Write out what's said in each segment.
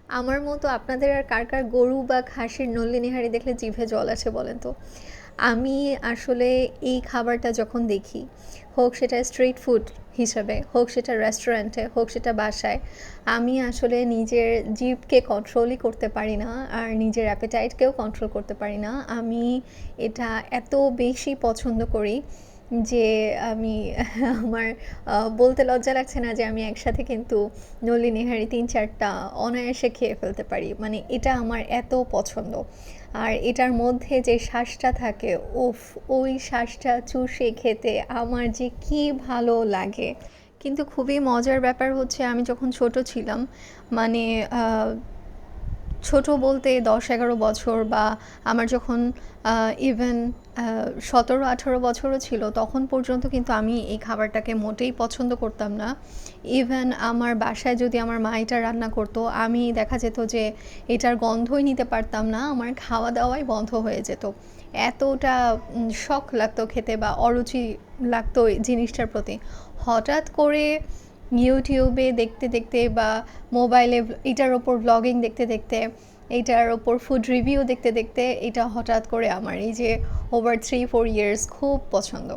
আমার মতো আপনাদের আর কার কার গরু বা খাসির নল্লি নিহারি দেখলে জিভে জল আসে বলেন তো? আমি আসলে এই খাবারটা যখন দেখি, হোক সেটা স্ট্রিট ফুড হিসাবে, হোক সেটা রেস্টুরেন্টে, হোক সেটা বাসায়, আমি আসলে নিজের জিভকে কন্ট্রোলই করতে পারি না, আর নিজের অ্যাপেটাইটকেও কন্ট্রোল করতে পারি না। আমি এটা এত বেশি পছন্দ করি যে আমি আমার বলতে লজ্জা লাগছে না যে আমি একসাথে কিন্তু নলি নেহারি ৩-৪টা অনায়াসে খেয়ে ফেলতে পারি। মানে এটা আমার এত পছন্দ। আর এটার মধ্যে যে শাঁসটা থাকে, উফ! ওই শাঁসটা চুষে খেতে আমার যে কি ভালো লাগে। কিন্তু খুবই মজার ব্যাপার হচ্ছে, আমি যখন ছোট ছিলাম, মানে ছোট বলতে ১০-১১ বছর, বা আমার যখন ইভেন ১৭-১৮ বছরও ছিল, তখন পর্যন্ত কিন্তু আমি এই খাবারটাকে মোটেই পছন্দ করতাম না। ইভেন আমার বাসায় যদি আমার মা এটা রান্না করতো, আমি দেখা যেত যে এটার গন্ধই নিতে পারতাম না, আমার খাওয়া দাওয়াই বন্ধ হয়ে যেত। এতটা শখ লাগতো খেতে, বা অরুচি লাগতো এই জিনিসটার প্রতি। হঠাৎ করে ইউটিউবে দেখতে দেখতে, বা মোবাইলে এটার ওপর ব্লগিং দেখতে দেখতে, এইটার ওপর ফুড রিভিউ দেখতে দেখতে, এটা হঠাৎ করে আমার এই যে ওভার 3-4 ইয়ার্স খুব পছন্দ।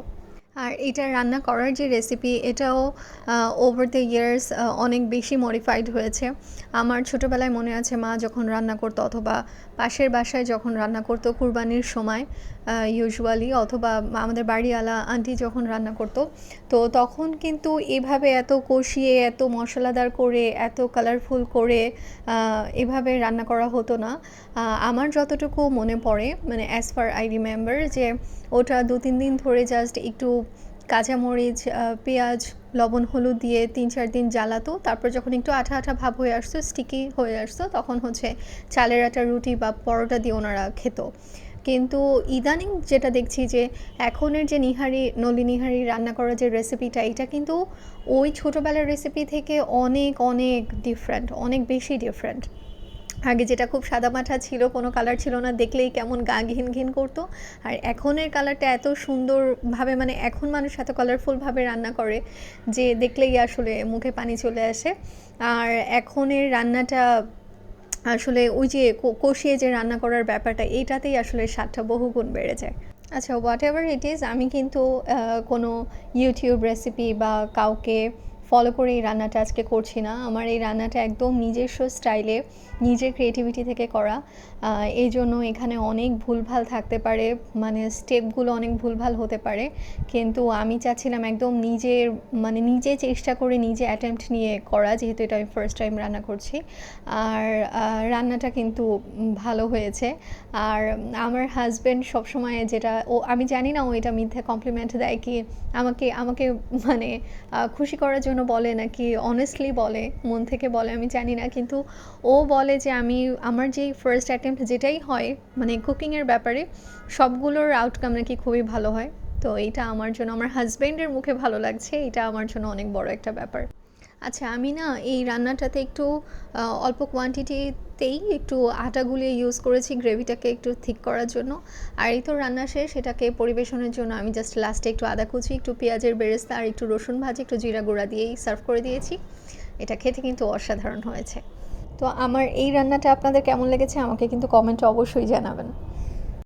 আর এটা রান্না করার যে রেসিপি, এটাও ওভার দ্য ইয়ার্স অনেক বেশি মডিফাইড হয়েছে। আমার ছোটোবেলায় মনে আছে, মা যখন রান্না করতো, অথবা পাশের বাসায় যখন রান্না করতো কুরবানির সময় ইউজুয়ালি, অথবা আমাদের বাড়িওয়ালা আন্টি যখন রান্না করতো, তো তখন কিন্তু এভাবে এত কষিয়ে, এত মশলাদার করে, এত কালারফুল করে এভাবে রান্না করা হতো না। আমার যতটুকু মনে পড়ে, মানে অ্যাজ ফার আই রিমেম্বার, যে ওটা ২-৩ দিন ধরে জাস্ট একটু কাঁচামরিচ, পেঁয়াজ, লবণ, হলুদ দিয়ে ৩-৪ দিন জ্বালাতো। তারপর যখন একটু আঠা আঠা ভাব হয়ে আসতো, স্টিকি হয়ে আসতো, তখন হচ্ছে চালের আটার রুটি বা পরোটা দিয়ে ওনারা খেত। কিন্তু ইদানিং যেটা দেখছি, যে এখনের যে নিহারি, নলি নিহারি রান্না করার যে রেসিপিটা, এটা কিন্তু ওই ছোটোবেলার রেসিপি থেকে অনেক অনেক ডিফারেন্ট, অনেক বেশি ডিফারেন্ট। আগে যেটা খুব সাদামাঠা ছিল, কোনো কালার ছিল না, দেখলেই কেমন গা ঘিন ঘিন করতো। আর এখনের কালারটা এত সুন্দরভাবে, মানে এখন মানুষ এত কালারফুলভাবে রান্না করে যে দেখলেই আসলে মুখে পানি চলে আসে। আর এখনের রান্নাটা আসলে ওই যে কষিয়ে যে রান্না করার ব্যাপারটা, এইটাতেই আসলে স্বাদটা বহুগুণ বেড়ে যায়। আচ্ছা, হোয়াট এভার ইট ইজ, আমি কিন্তু কোনো ইউটিউব রেসিপি বা কাউকে ফলো করে এই রান্নাটা আজকে করছি না। আমার এই রান্নাটা একদম নিজস্ব স্টাইলে, নিজের ক্রিয়েটিভিটি থেকে করা। এই জন্য এখানে অনেক ভুলভাল থাকতে পারে, মানে স্টেপগুলো অনেক ভুলভাল হতে পারে, কিন্তু আমি চাচ্ছিলাম একদম নিজের, মানে নিজে চেষ্টা করে, নিজে অ্যাটেম্প্ট নিয়ে করা, যেহেতু এটা আমি ফার্স্ট টাইম রান্না করছি। আর রান্নাটা কিন্তু ভালো হয়েছে। আর আমার হাজব্যান্ড সবসময় যেটা, আমি জানি না ও এটা মিথ্যা কমপ্লিমেন্ট দেয় কি আমাকে আমাকে মানে খুশি করার জন্য বলে, নাকি অনেস্টলি বলে, মন থেকে বলে, আমি জানি না, কিন্তু ও বলে যে আমার যেই ফার্স্ট অ্যাটেম্প্ট যেটাই হয়, মানে কুকিংয়ের ব্যাপারে, সবগুলোর আউটকাম নাকি খুবই ভালো হয়। তো এইটা আমার জন্য, আমার হাজব্যান্ডের মুখে ভালো লাগছে, এটা আমার জন্য অনেক বড় একটা ব্যাপার। আচ্ছা, আমি না এই রান্নাটাতে একটু অল্প কোয়ান্টিটিতেই একটু আটা গুলিয়ে ইউজ করেছি গ্রেভিটাকে একটু থিক করার জন্য। আর এই তো রান্না শেষ, এটাকে পরিবেশনের জন্য আমি জাস্ট লাস্টে একটু আদা কুচি, একটু পেঁয়াজের বেরেস্তা, আর একটু রসুন ভাজি, একটু জিরা গুঁড়া দিয়েই সার্ভ করে দিয়েছি। এটা খেতে কিন্তু অসাধারণ হয়েছে। তো আমার এই রান্নাটা আপনাদের কেমন লেগেছে আমাকে কিন্তু কমেন্টে অবশ্যই জানাবেন।